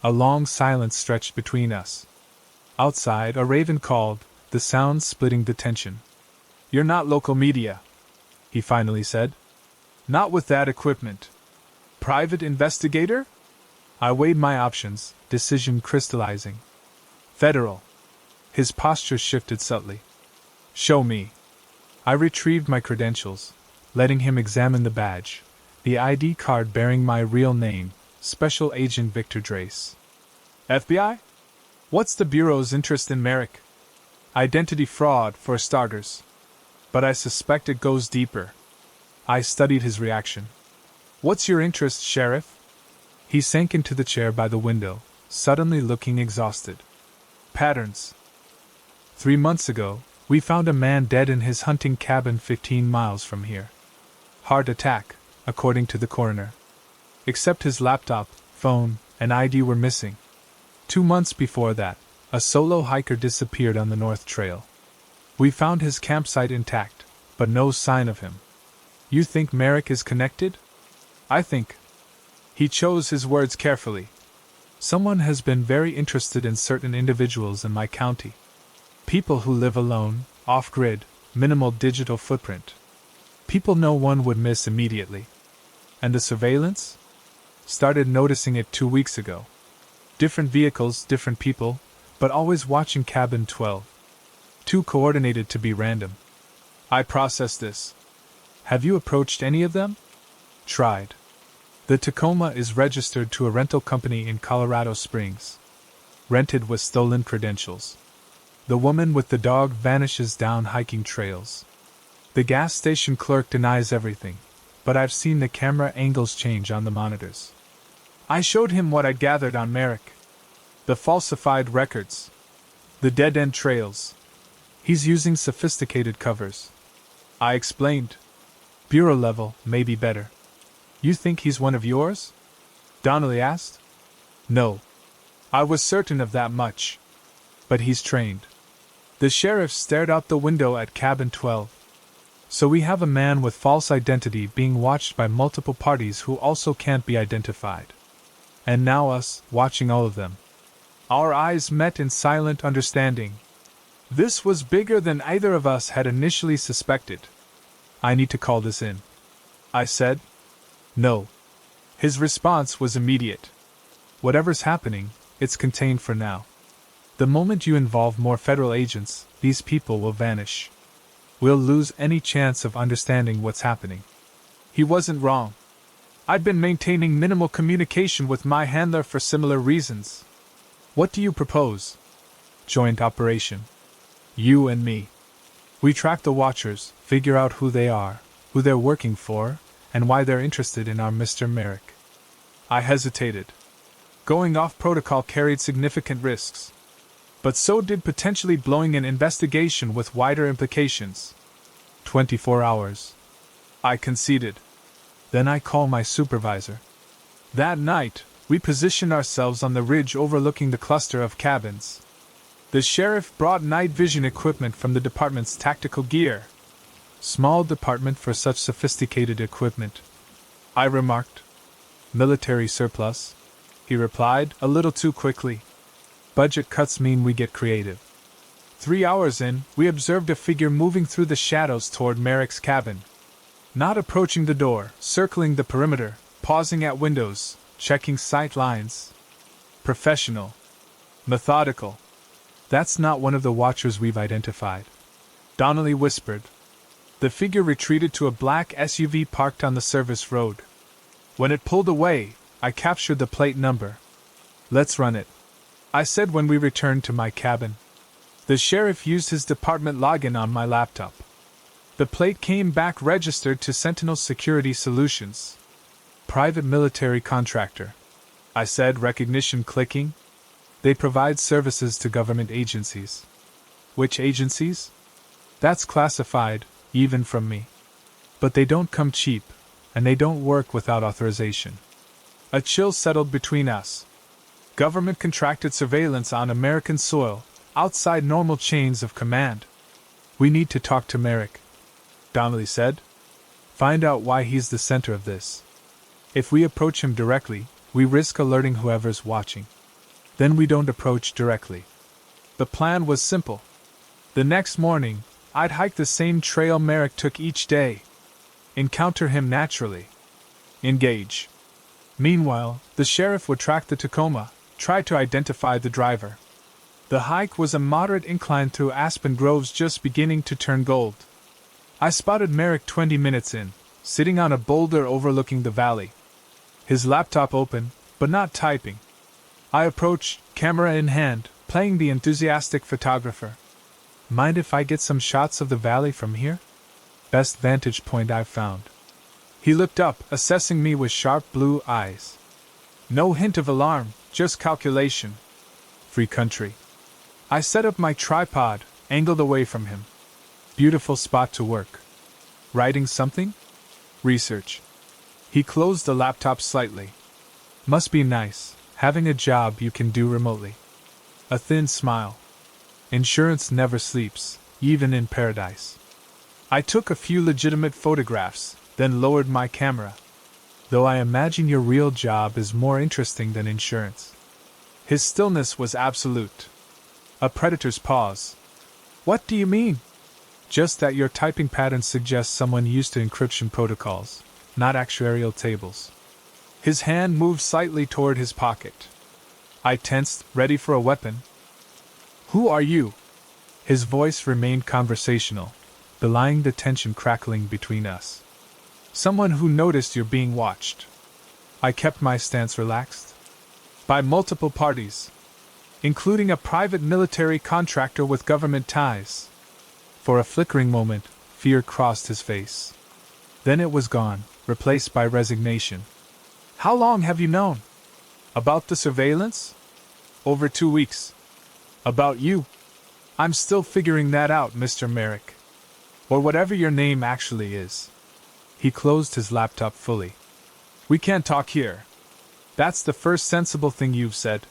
A long silence stretched between us. Outside, a raven called, the sound splitting the tension. "You're not local media," he finally said. "Not with that equipment. Private investigator?" I weighed my options, decision crystallizing. "Federal." His posture shifted subtly. "Show me." I retrieved my credentials, letting him examine the badge, the ID card bearing my real name, Special Agent Victor Drace. "FBI? What's the Bureau's interest in Merrick?" "Identity fraud, for starters. But I suspect it goes deeper." I studied his reaction. "What's your interest, Sheriff?" He sank into the chair by the window, suddenly looking exhausted. "Patterns. 3 months ago, we found a man dead in his hunting cabin 15 miles from here. Heart attack, according to the coroner. Except his laptop, phone, and ID were missing. 2 months before that, a solo hiker disappeared on the North Trail. We found his campsite intact, but no sign of him. You think Merrick is connected? I think. He chose his words carefully. Someone has been very interested in certain individuals in my county. People who live alone, off-grid, minimal digital footprint. People no one would miss immediately. And the surveillance? Started noticing it 2 weeks ago. Different vehicles, different people, but always watching cabin 12. Too coordinated to be random. I processed this. Have you approached any of them? Tried. The Tacoma is registered to a rental company in Colorado Springs. Rented with stolen credentials. The woman with the dog vanishes down hiking trails. The gas station clerk denies everything, but I've seen the camera angles change on the monitors. I showed him what I'd gathered on Merrick. The falsified records. The dead-end trails. He's using sophisticated covers. I explained. Bureau level may be better. You think he's one of yours? Donnelly asked. No. I was certain of that much. But he's trained. The sheriff stared out the window at cabin 12. So we have a man with false identity being watched by multiple parties who also can't be identified. And now us, watching all of them. Our eyes met in silent understanding. This was bigger than either of us had initially suspected. I need to call this in. I said. No. His response was immediate. Whatever's happening, it's contained for now. The moment you involve more federal agents, these people will vanish. We'll lose any chance of understanding what's happening. He wasn't wrong. I'd been maintaining minimal communication with my handler for similar reasons. What do you propose? Joint operation. You and me. We track the watchers, figure out who they are, who they're working for, and why they're interested in our Mr. Merrick. I hesitated. Going off protocol carried significant risks. But so did potentially blowing an investigation with wider implications. 24 hours. I conceded. Then I call my supervisor. That night, we positioned ourselves on the ridge overlooking the cluster of cabins. The sheriff brought night vision equipment from the department's tactical gear. Small department for such sophisticated equipment, I remarked. Military surplus, he replied, a little too quickly. Budget cuts mean we get creative. 3 hours in, we observed a figure moving through the shadows toward Merrick's cabin. Not approaching the door, circling the perimeter, pausing at windows, checking sight lines. Professional. Methodical. That's not one of the watchers we've identified. Donnelly whispered. The figure retreated to a black SUV parked on the service road. When it pulled away, I captured the plate number. Let's run it, I said when we returned to my cabin. The sheriff used his department login on my laptop. The plate came back registered to Sentinel Security Solutions. Private military contractor, I said, recognition clicking. They provide services to government agencies. Which agencies? That's classified, even from me. But they don't come cheap, and they don't work without authorization. A chill settled between us. Government contracted surveillance on American soil, outside normal chains of command. We need to talk to Merrick, Donnelly said. Find out why he's the center of this. If we approach him directly, we risk alerting whoever's watching. Then we don't approach directly. The plan was simple. The next morning, I'd hike the same trail Merrick took each day. Encounter him naturally. Engage. Meanwhile, the sheriff would track the Tacoma, try to identify the driver. The hike was a moderate incline through aspen groves just beginning to turn gold. I spotted Merrick 20 minutes in, sitting on a boulder overlooking the valley. His laptop open, but not typing. I approached, camera in hand, playing the enthusiastic photographer. Mind if I get some shots of the valley from here? Best vantage point I've found. He looked up, assessing me with sharp blue eyes. No hint of alarm, just calculation. Free country. I set up my tripod, angled away from him. Beautiful spot to work. Writing something? Research. He closed the laptop slightly. Must be nice, having a job you can do remotely. A thin smile. Insurance never sleeps, even in paradise. I took a few legitimate photographs, then lowered my camera. Though I imagine your real job is more interesting than insurance. His stillness was absolute. A predator's pause. What do you mean? Just that your typing pattern suggests someone used to encryption protocols, not actuarial tables. His hand moved slightly toward his pocket. I tensed, ready for a weapon. Who are you? His voice remained conversational, belying the tension crackling between us. Someone who noticed you're being watched. I kept my stance relaxed. By multiple parties, including a private military contractor with government ties. For a flickering moment, fear crossed his face. Then it was gone, replaced by resignation. How long have you known? About the surveillance? Over 2 weeks. About you? I'm still figuring that out, Mr. Merrick. Or whatever your name actually is. He closed his laptop fully. We can't talk here. That's the first sensible thing you've said.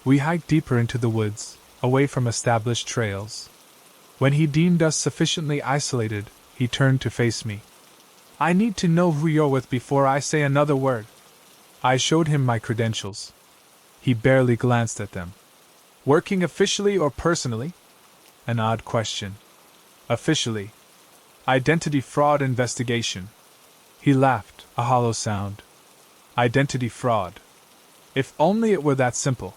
We hiked deeper into the woods, away from established trails. When he deemed us sufficiently isolated, he turned to face me. I need to know who you're with before I say another word. I showed him my credentials. He barely glanced at them. Working officially or personally? An odd question. Officially. Identity fraud investigation. He laughed, a hollow sound. Identity fraud. If only it were that simple.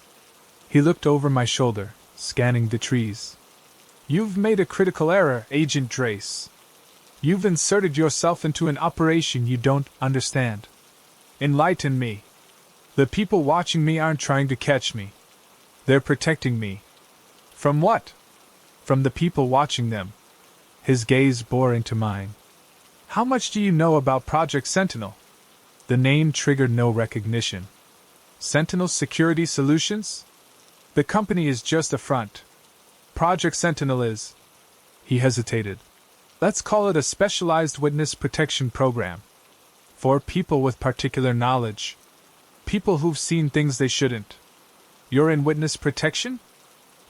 He looked over my shoulder, scanning the trees. You've made a critical error, Agent Drace. You've inserted yourself into an operation you don't understand. Enlighten me. The people watching me aren't trying to catch me. They're protecting me. From what? From the people watching them. His gaze bore into mine. How much do you know about Project Sentinel? The name triggered no recognition. Sentinel Security Solutions? The company is just a front. Project Sentinel is. He hesitated. Let's call it a specialized witness protection program. For people with particular knowledge. People who've seen things they shouldn't. You're in witness protection?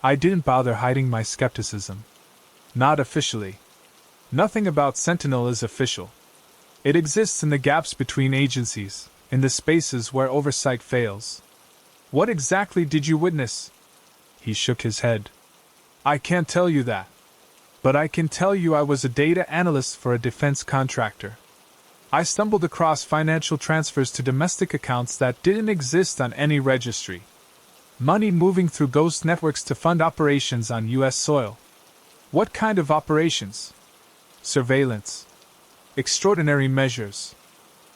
I didn't bother hiding my skepticism. Not officially. Nothing about Sentinel is official. It exists in the gaps between agencies, in the spaces where oversight fails. What exactly did you witness? He shook his head. I can't tell you that. But I can tell you I was a data analyst for a defense contractor. I stumbled across financial transfers to domestic accounts that didn't exist on any registry. Money moving through ghost networks to fund operations on U.S. soil. What kind of operations? Surveillance. Extraordinary measures.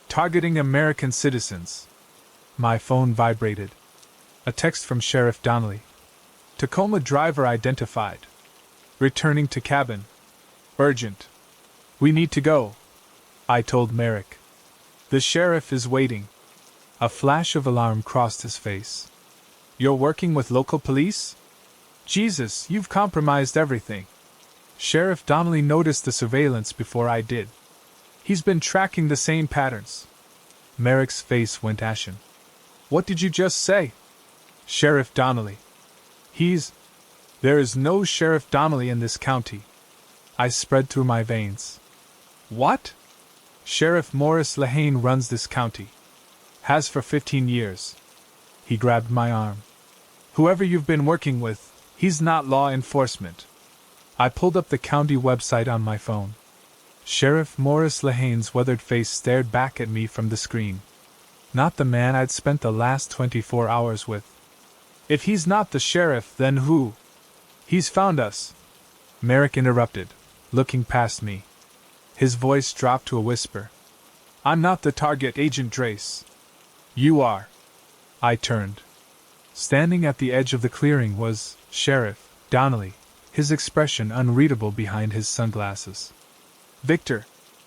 Targeting American citizens. My phone vibrated. A text from Sheriff Donnelly. Tacoma driver identified. Returning to cabin. Urgent. We need to go. I told Merrick. The sheriff is waiting. A flash of alarm crossed his face. You're working with local police? Jesus, you've compromised everything. Sheriff Donnelly noticed the surveillance before I did. He's been tracking the same patterns. Merrick's face went ashen. What did you just say? Sheriff Donnelly. There is no Sheriff Donnelly in this county. I spread through my veins. What? Sheriff Morris Lehane runs this county. Has for 15 years. He grabbed my arm. Whoever you've been working with, he's not law enforcement. I pulled up the county website on my phone. Sheriff Morris Lehane's weathered face stared back at me from the screen. Not the man I'd spent the last 24 hours with. If he's not the sheriff, then who? He's found us. Merrick interrupted, looking past me. His voice dropped to a whisper. I'm not the target, Agent Drace. You are. I turned. Standing at the edge of the clearing was Sheriff Donnelly, his expression unreadable behind his sunglasses. Victor,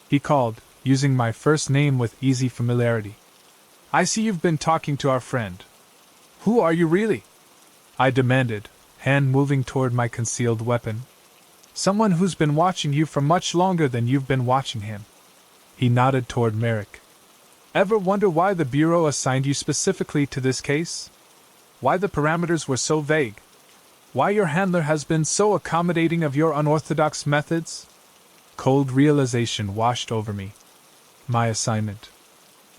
he called, using my first name with easy familiarity. I see you've been talking to our friend. Who are you really? I demanded, hand moving toward my concealed weapon. Someone who's been watching you for much longer than you've been watching him. He nodded toward Merrick. Ever wonder why the Bureau assigned you specifically to this case? Why the parameters were so vague? Why your handler has been so accommodating of your unorthodox methods? Cold realization washed over me. My assignment.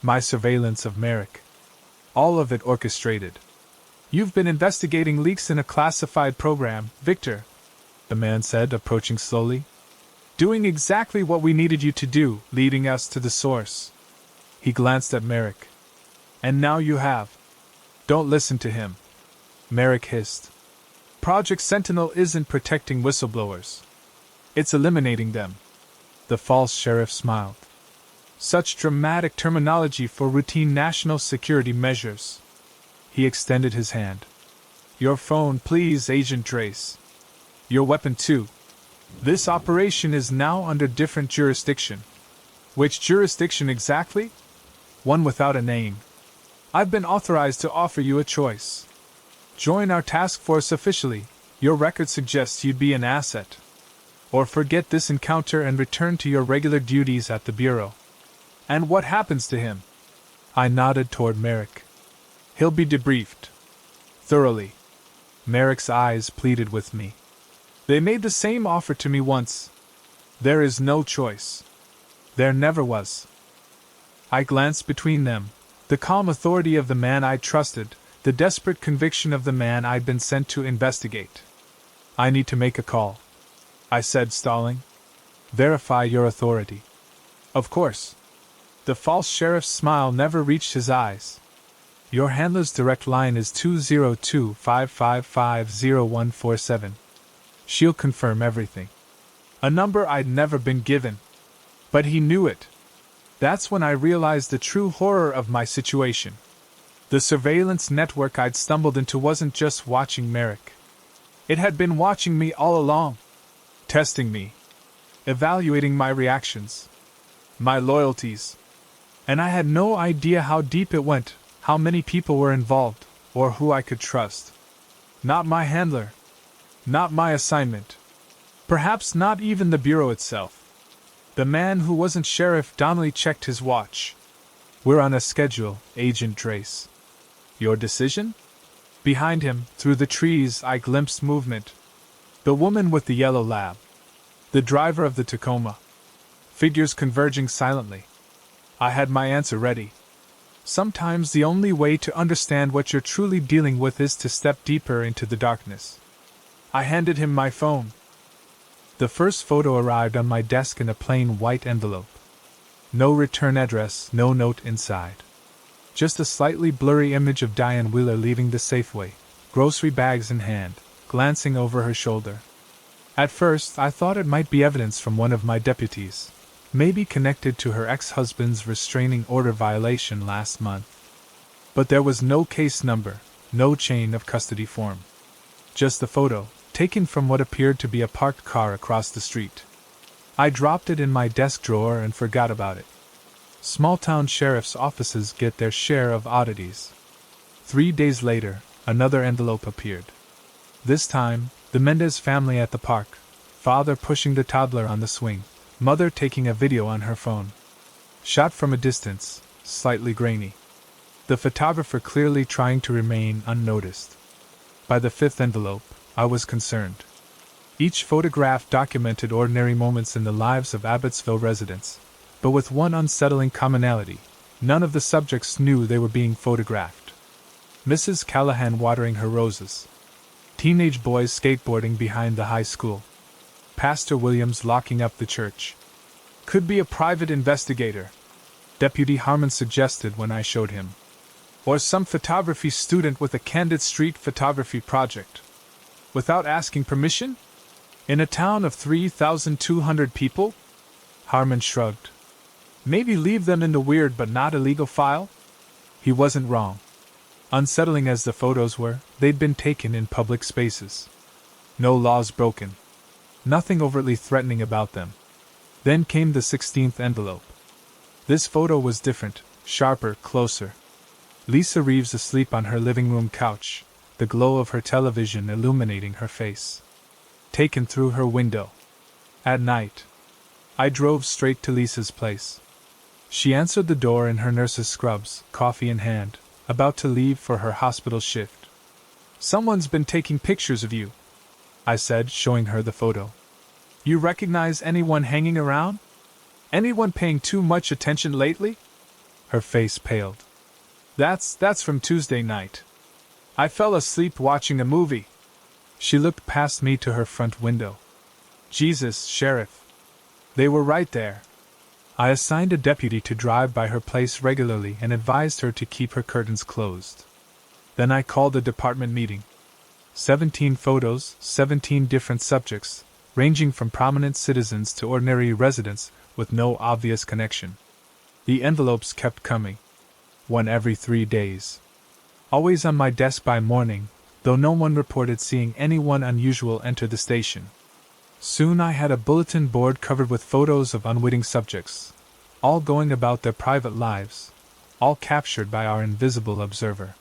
My surveillance of Merrick. All of it orchestrated. You've been investigating leaks in a classified program, Victor, the man said, approaching slowly. Doing exactly what we needed you to do, leading us to the source. He glanced at Merrick. And now you have. Don't listen to him. Merrick hissed. Project Sentinel isn't protecting whistleblowers. It's eliminating them. The false sheriff smiled. Such dramatic terminology for routine national security measures. He extended his hand. Your phone, please, Agent Trace. Your weapon, too. This operation is now under different jurisdiction. Which jurisdiction exactly? One without a name. I've been authorized to offer you a choice. Join our task force officially. Your record suggests you'd be an asset. Or forget this encounter and return to your regular duties at the Bureau. And what happens to him? I nodded toward Merrick. He'll be debriefed. Thoroughly. Merrick's eyes pleaded with me. They made the same offer to me once. There is no choice. There never was. I glanced between them, the calm authority of the man I trusted, the desperate conviction of the man I'd been sent to investigate. I need to make a call, I said, stalling. Verify your authority. Of course. The false sheriff's smile never reached his eyes. Your handler's direct line is 202-555-0147. She'll confirm everything. A number I'd never been given. But he knew it. That's when I realized the true horror of my situation. The surveillance network I'd stumbled into wasn't just watching Merrick. It had been watching me all along. Testing me. Evaluating my reactions. My loyalties. And I had no idea how deep it went, how many people were involved, or who I could trust. Not my handler. Not my assignment. Perhaps not even the Bureau itself. The man who wasn't Sheriff Donnelly checked his watch. We're on a schedule, Agent Trace. Your decision? Behind him, through the trees, I glimpsed movement. The woman with the yellow lab. The driver of the Tacoma. Figures converging silently. I had my answer ready. Sometimes the only way to understand what you're truly dealing with is to step deeper into the darkness. I handed him my phone. The first photo arrived on my desk in a plain white envelope. No return address, no note inside. Just a slightly blurry image of Diane Wheeler leaving the Safeway, grocery bags in hand, glancing over her shoulder. At first, I thought it might be evidence from one of my deputies, maybe connected to her ex-husband's restraining order violation last month. But there was no case number, no chain of custody form. Just the photo, taken from what appeared to be a parked car across the street. I dropped it in my desk drawer and forgot about it. Small-town sheriff's offices get their share of oddities. 3 days later, another envelope appeared. This time, the Mendez family at the park, father pushing the toddler on the swing, mother taking a video on her phone. Shot from a distance, slightly grainy. The photographer clearly trying to remain unnoticed. By the fifth envelope, I was concerned. Each photograph documented ordinary moments in the lives of Abbotsville residents, but with one unsettling commonality: none of the subjects knew they were being photographed. Mrs. Callahan watering her roses. Teenage boys skateboarding behind the high school. Pastor Williams locking up the church. Could be a private investigator, Deputy Harmon suggested when I showed him. Or some photography student with a candid street photography project. Without asking permission? In a town of 3,200 people? Harmon shrugged. Maybe leave them in the weird but not illegal file? He wasn't wrong. Unsettling as the photos were, they'd been taken in public spaces. No laws broken. Nothing overtly threatening about them. Then came the 16th envelope. This photo was different, sharper, closer. Lisa Reeves asleep on her living room couch, the glow of her television illuminating her face. Taken through her window. At night. I drove straight to Lisa's place. She answered the door in her nurse's scrubs, coffee in hand, about to leave for her hospital shift. Someone's been taking pictures of you, I said, showing her the photo. You recognize anyone hanging around? Anyone paying too much attention lately? Her face paled. That's from Tuesday night. I fell asleep watching a movie. She looked past me to her front window. Jesus, Sheriff. They were right there. I assigned a deputy to drive by her place regularly and advised her to keep her curtains closed. Then I called a department meeting. 17 photos, 17 different subjects, ranging from prominent citizens to ordinary residents with no obvious connection. The envelopes kept coming. One every 3 days. Always on my desk by morning, though no one reported seeing anyone unusual enter the station. Soon I had a bulletin board covered with photos of unwitting subjects, all going about their private lives, all captured by our invisible observer.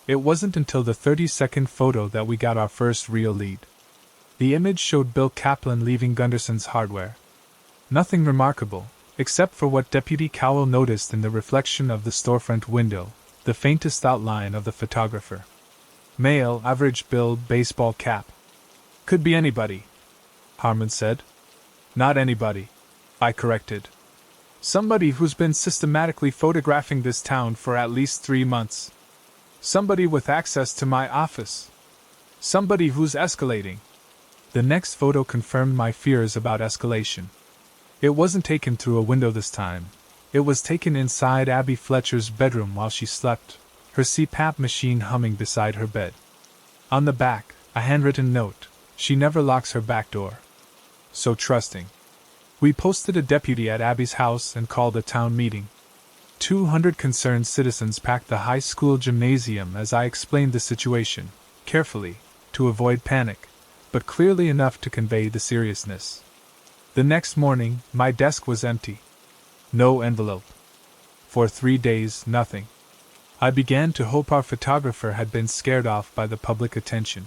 It wasn't until the 30-second photo that we got our first real lead. The image showed Bill Kaplan leaving Gunderson's Hardware. Nothing remarkable, except for what Deputy Cowell noticed in the reflection of the storefront window, the faintest outline of the photographer. Male, average build, baseball cap. Could be anybody, Harmon said. Not anybody, I corrected. Somebody who's been systematically photographing this town for at least 3 months. Somebody with access to my office. Somebody who's escalating. The next photo confirmed my fears about escalation. It wasn't taken through a window this time. It was taken inside Abby Fletcher's bedroom while she slept, her CPAP machine humming beside her bed. On the back, a handwritten note: she never locks her back door. So trusting. We posted a deputy at Abby's house and called a town meeting. 200 concerned citizens packed the high school gymnasium as I explained the situation, carefully, to avoid panic, but clearly enough to convey the seriousness. The next morning, my desk was empty. No envelope. For 3 days, nothing. I began to hope our photographer had been scared off by the public attention.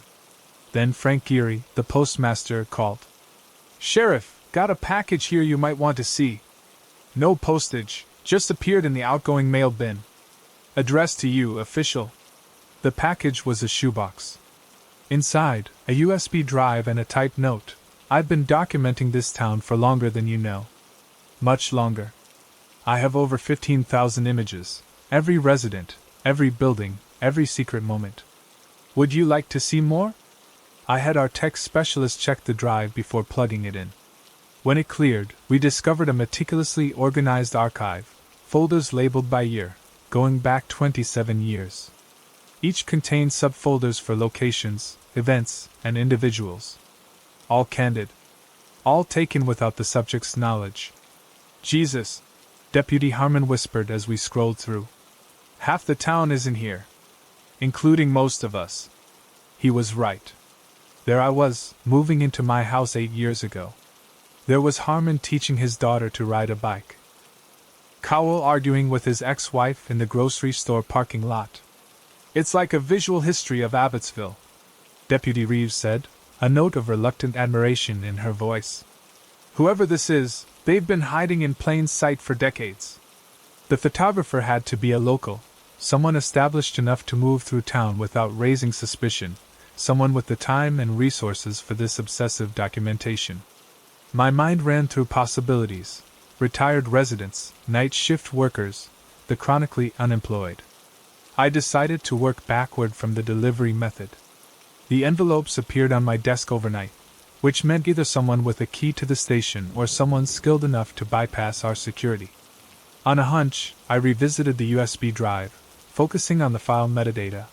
Then Frank Eerie, the postmaster, called. Sheriff, got a package here you might want to see. No postage, just appeared in the outgoing mail bin. Addressed to you, official. The package was a shoebox. Inside, a USB drive and a typed note. I've been documenting this town for longer than you know. Much longer. I have over 15,000 images. Every resident, every building, every secret moment. Would you like to see more? I had our tech specialist check the drive before plugging it in. When it cleared, we discovered a meticulously organized archive, folders labeled by year, going back 27 years. Each contained subfolders for locations, events, and individuals. All candid. All taken without the subject's knowledge. Jesus, Deputy Harmon whispered as we scrolled through. Half the town isn't here. Including most of us. He was right. There I was, moving into my house 8 years ago. There was Harmon teaching his daughter to ride a bike. Cowell arguing with his ex-wife in the grocery store parking lot. It's like a visual history of Abbotsville, Deputy Reeves said, a note of reluctant admiration in her voice. Whoever this is, they've been hiding in plain sight for decades. The photographer had to be a local, someone established enough to move through town without raising suspicion, someone with the time and resources for this obsessive documentation. My mind ran through possibilities: retired residents, night shift workers, the chronically unemployed. I decided to work backward from the delivery method. The envelopes appeared on my desk overnight, which meant either someone with a key to the station or someone skilled enough to bypass our security. On a hunch, I revisited the USB drive, focusing on the file metadata.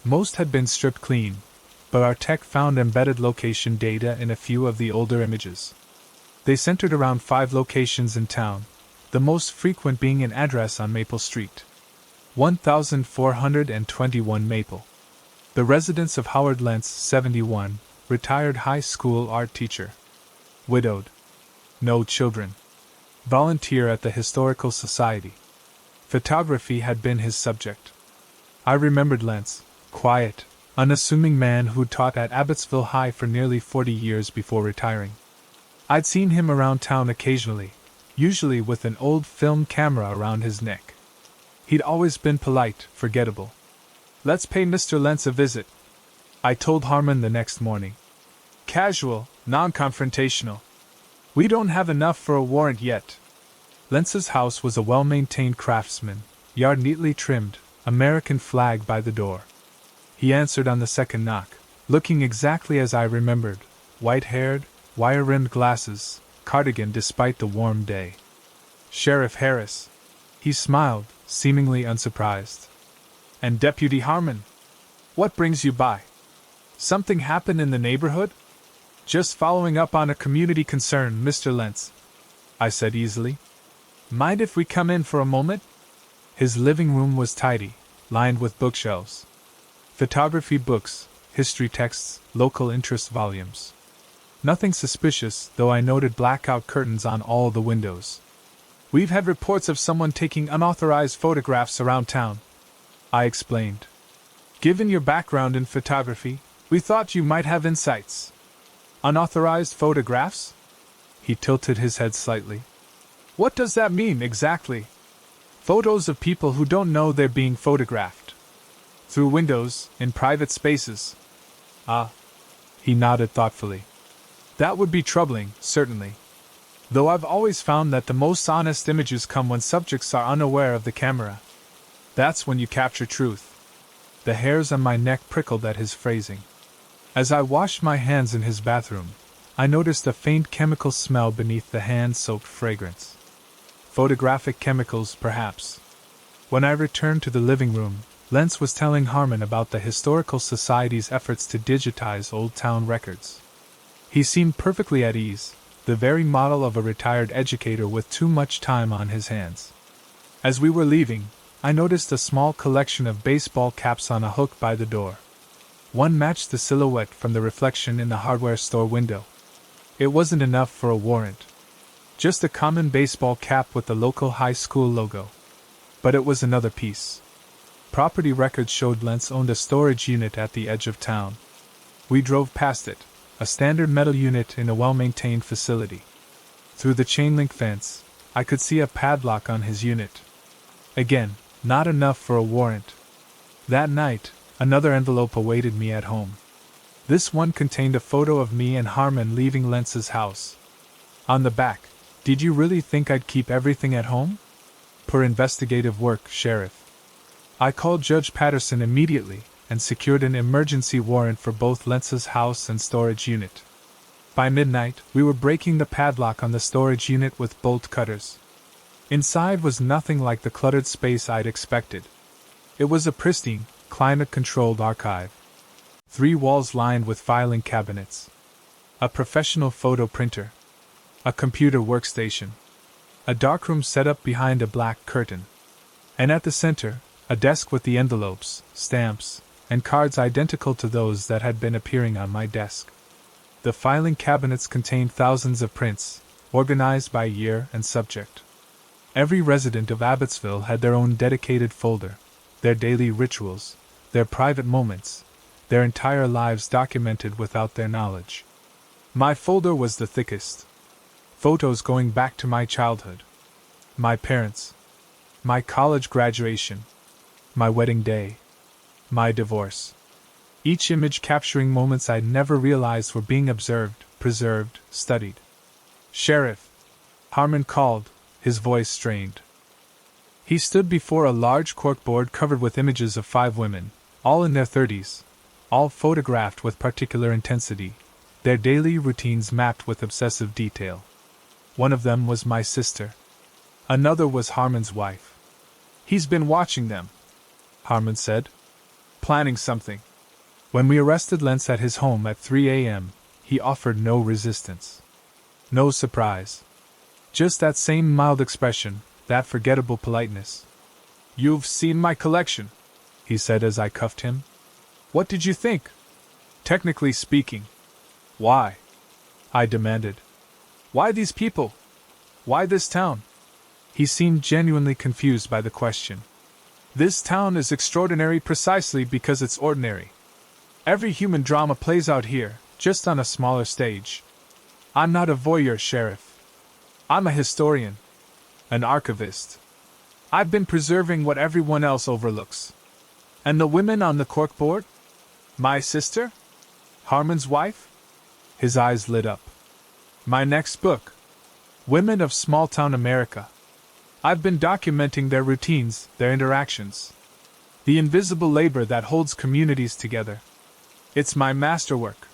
Most had been stripped clean, but our tech found embedded location data in a few of the older images. They centered around 5 locations in town, the most frequent being an address on Maple Street. 1421 Maple. The residence of Howard Lentz, 71, retired high school art teacher. Widowed. No children. Volunteer at the Historical Society. Photography had been his subject. I remembered Lentz, quiet, unassuming man who'd taught at Abbotsville High for nearly 40 years before retiring. I'd seen him around town occasionally, usually with an old film camera around his neck. He'd always been polite, forgettable. Let's pay Mr. Lentz a visit, I told Harmon the next morning. Casual, non-confrontational. We don't have enough for a warrant yet. Lentz's house was a well-maintained craftsman, yard neatly trimmed, American flag by the door. He answered on the second knock, looking exactly as I remembered, white-haired, wire-rimmed glasses, cardigan despite the warm day. Sheriff Harris. He smiled, seemingly unsurprised. And Deputy Harmon. What brings you by? Something happened in the neighborhood? Just following up on a community concern, Mr. Lentz, I said easily. Mind if we come in for a moment? His living room was tidy, lined with bookshelves. Photography books, history texts, local interest volumes. Nothing suspicious, though I noted blackout curtains on all the windows. We've had reports of someone taking unauthorized photographs around town, I explained. Given your background in photography, we thought you might have insights. Unauthorized photographs? He tilted his head slightly. What does that mean exactly? Photos of people who don't know they're being photographed. Through windows, in private spaces. Ah. He nodded thoughtfully. That would be troubling, certainly. Though I've always found that the most honest images come when subjects are unaware of the camera. That's when you capture truth. The hairs on my neck prickled at his phrasing. As I washed my hands in his bathroom, I noticed a faint chemical smell beneath the hand-soaked fragrance. Photographic chemicals, perhaps. When I returned to the living room, Lentz was telling Harmon about the Historical Society's efforts to digitize old town records. He seemed perfectly at ease, the very model of a retired educator with too much time on his hands. As we were leaving, I noticed a small collection of baseball caps on a hook by the door. One matched the silhouette from the reflection in the hardware store window. It wasn't enough for a warrant. Just a common baseball cap with the local high school logo. But it was another piece. Property records showed Lentz owned a storage unit at the edge of town. We drove past it, a standard metal unit in a well-maintained facility. Through the chain-link fence, I could see a padlock on his unit. Again, not enough for a warrant. That night, another envelope awaited me at home. This one contained a photo of me and Harmon leaving Lentz's house. On the back, "Did you really think I'd keep everything at home? Per investigative work, Sheriff." I called Judge Patterson immediately and secured an emergency warrant for both Lentz's house and storage unit. By midnight, we were breaking the padlock on the storage unit with bolt cutters. Inside was nothing like the cluttered space I'd expected. It was a pristine, climate-controlled archive. 3 walls lined with filing cabinets. A professional photo printer. A computer workstation. A darkroom set up behind a black curtain. And at the center, a desk with the envelopes, stamps, and cards identical to those that had been appearing on my desk. The filing cabinets contained thousands of prints, organized by year and subject. Every resident of Abbotsville had their own dedicated folder, their daily rituals, their private moments, their entire lives documented without their knowledge. My folder was the thickest. Photos going back to my childhood. My parents. My college graduation. My wedding day. My divorce. Each image capturing moments I'd never realized were being observed, preserved, studied. "Sheriff," Harmon called, his voice strained. He stood before a large corkboard covered with images of 5 women, all in their 30s, all photographed with particular intensity, their daily routines mapped with obsessive detail. One of them was my sister. Another was Harmon's wife. "He's been watching them," Harmon said. "Planning something." When we arrested Lentz at his home at 3 a.m., he offered no resistance. No surprise. Just that same mild expression, that forgettable politeness. "You've seen my collection," he said as I cuffed him. "What did you think? Technically speaking." "Why?" I demanded. "Why these people? Why this town?" He seemed genuinely confused by the question. "This town is extraordinary precisely because it's ordinary. Every human drama plays out here, just on a smaller stage. I'm not a voyeur, Sheriff. I'm a historian. An archivist. I've been preserving what everyone else overlooks. And the women on the corkboard? My sister? Harmon's wife?" His eyes lit up. "My next book," Women of small-town America. I've been documenting their routines, their interactions. The invisible labor that holds communities together. It's my masterwork.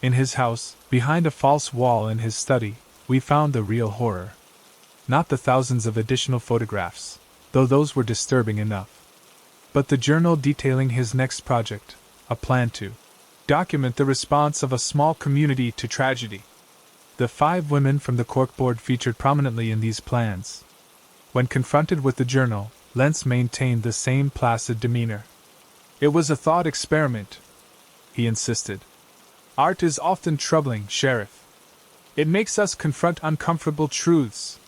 In his house, behind a false wall in his study, we found the real horror. Not the thousands of additional photographs, though those were disturbing enough. But the journal detailing his next project, a plan to document the response of a small community to tragedy. The 5 women from the corkboard featured prominently in these plans. When confronted with the journal, Lentz maintained the same placid demeanor. It was a thought experiment, he insisted. Art is often troubling, Sheriff. It makes us confront uncomfortable truths.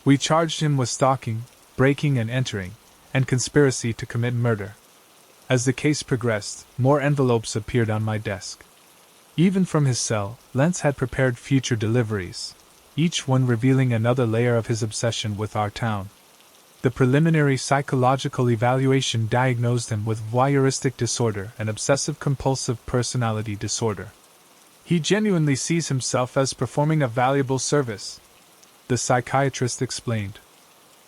We charged him with stalking, breaking and entering, and conspiracy to commit murder. As the case progressed, more envelopes appeared on my desk. Even from his cell, Lentz had prepared future deliveries, each one revealing another layer of his obsession with our town. The preliminary psychological evaluation diagnosed him with voyeuristic disorder and obsessive-compulsive personality disorder. He genuinely sees himself as performing a valuable service, the psychiatrist explained,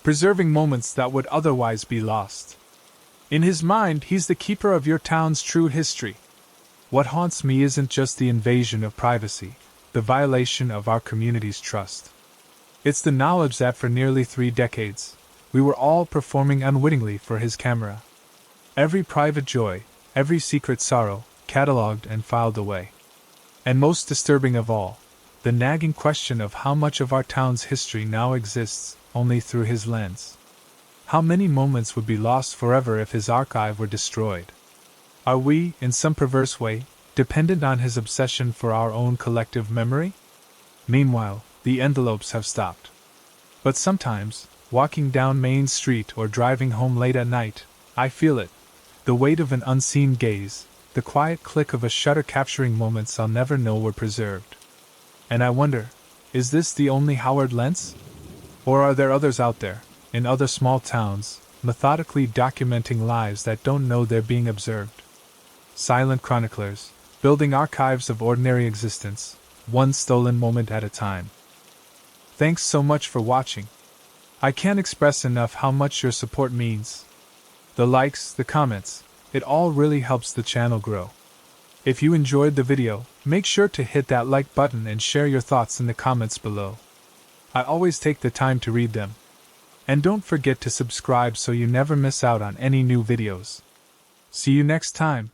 preserving moments that would otherwise be lost. In his mind, he's the keeper of your town's true history. What haunts me isn't just the invasion of privacy, the violation of our community's trust. It's the knowledge that for nearly 3 decades, we were all performing unwittingly for his camera. Every private joy, every secret sorrow, catalogued and filed away. And most disturbing of all, the nagging question of how much of our town's history now exists only through his lens. How many moments would be lost forever if his archive were destroyed? Are we, in some perverse way, dependent on his obsession for our own collective memory? Meanwhile, the envelopes have stopped. But sometimes, walking down Main Street or driving home late at night, I feel it. The weight of an unseen gaze, the quiet click of a shutter capturing moments I'll never know were preserved. And I wonder, is this the only Howard Lentz? Or are there others out there, in other small towns, methodically documenting lives that don't know they're being observed? Silent chroniclers, building archives of ordinary existence, one stolen moment at a time. Thanks so much for watching. I can't express enough how much your support means. The likes, the comments, it all really helps the channel grow. If you enjoyed the video, make sure to hit that like button and share your thoughts in the comments below. I always take the time to read them. And don't forget to subscribe so you never miss out on any new videos. See you next time.